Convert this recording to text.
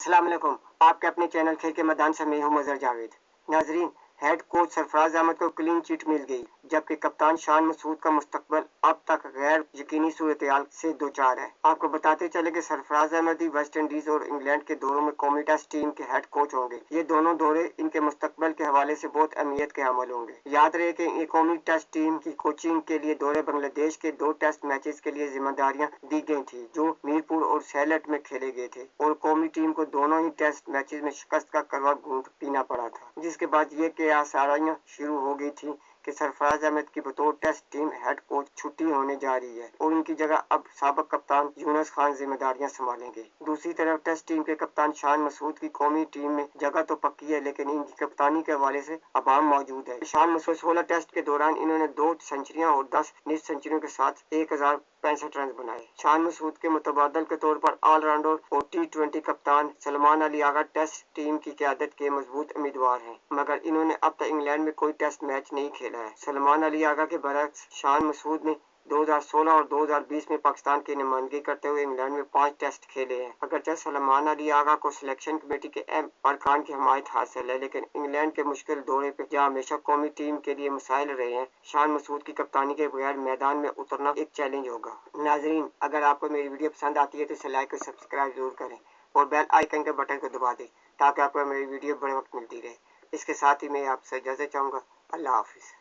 अस्सलाम वालेकुम। आपके अपने चैनल खेल के मैदान से मैं हूं मजहर जावेद। नाजरीन, हेड कोच सरफराज अहमद को क्लीन चिट मिल गई, जबकि कप्तान शान मसूद का मुस्तकबिल अब तक गैर यकीनी सूरत-ए-हाल से दो चार है। आपको बताते चले कि सरफराज अहमद ही वेस्ट इंडीज और इंग्लैंड के दौरों में कौमी टेस्ट टीम के हेड कोच होंगे। ये दोनों दौरे इनके मुस्तकबिल के हवाले से बहुत अहमियत के हामिल होंगे। याद रहे कि ये कौमी टेस्ट टीम की कोचिंग के लिए दौरे बांग्लादेश के 2 टेस्ट मैचेस के लिए जिम्मेदारियां दी गई थी, जो मीरपुर और सैलट में खेले गए थे, और कौमी टीम को दोनों ही टेस्ट मैचेस में शिकस्त का कड़वा घूंट पीना पड़ा था, जिसके बाद ये के आसारियां शुरू हो गई थी कि सरफराज अहमद की बतौर टेस्ट टीम हेड कोच छुट्टी होने जा रही है और उनकी जगह अब साबिक कप्तान यूनुस खान जिम्मेदारियां संभालेंगे। दूसरी तरफ टेस्ट टीम के कप्तान शान मसूद की कौमी टीम में जगह तो पक्की है, लेकिन इनकी कप्तानी के हवाले से अभाव मौजूद है। शान मसूद 16 टेस्ट के दौरान इन्होंने 2 सेंचुरियां और 10 निस सेंचुरियों के साथ 1065 रन बनाए। शान मसूद के मुतबादल के तौर पर ऑलराउंडर और T20 कप्तान सलमान अली आगा टेस्ट टीम की क़यादत के मजबूत उम्मीदवार हैं, मगर इन्होंने अब तक इंग्लैंड में कोई टेस्ट मैच नहीं खेला है। सलमान अली आगा के बरक्स शान मसूद ने 2016 और 2020 में पाकिस्तान की नुमाइंदगी करते हुए इंग्लैंड में 5 टेस्ट खेले हैं। अगरचे सलमान अली आगा को सिलेक्शन कमेटी के अहम अरकान की हमायत हासिल है, लेकिन इंग्लैंड के मुश्किल दौरे पर जहाँ हमेशा कौमी टीम के लिए मसाइल रहे हैं, शान मसूद की कप्तानी के बगैर मैदान में उतरना एक चैलेंज होगा। नाजरीन, अगर आपको मेरी वीडियो पसंद आती है तो इसे लाइक और सब्सक्राइब जरूर करें और बेल आइकन के बटन को दबा दें, ताकि आपको मेरी वीडियो बड़े वक्त मिलती रहे। इसके साथ ही मैं आपसे इजाज़त चाहूँगा। अल्लाह हाफिज़।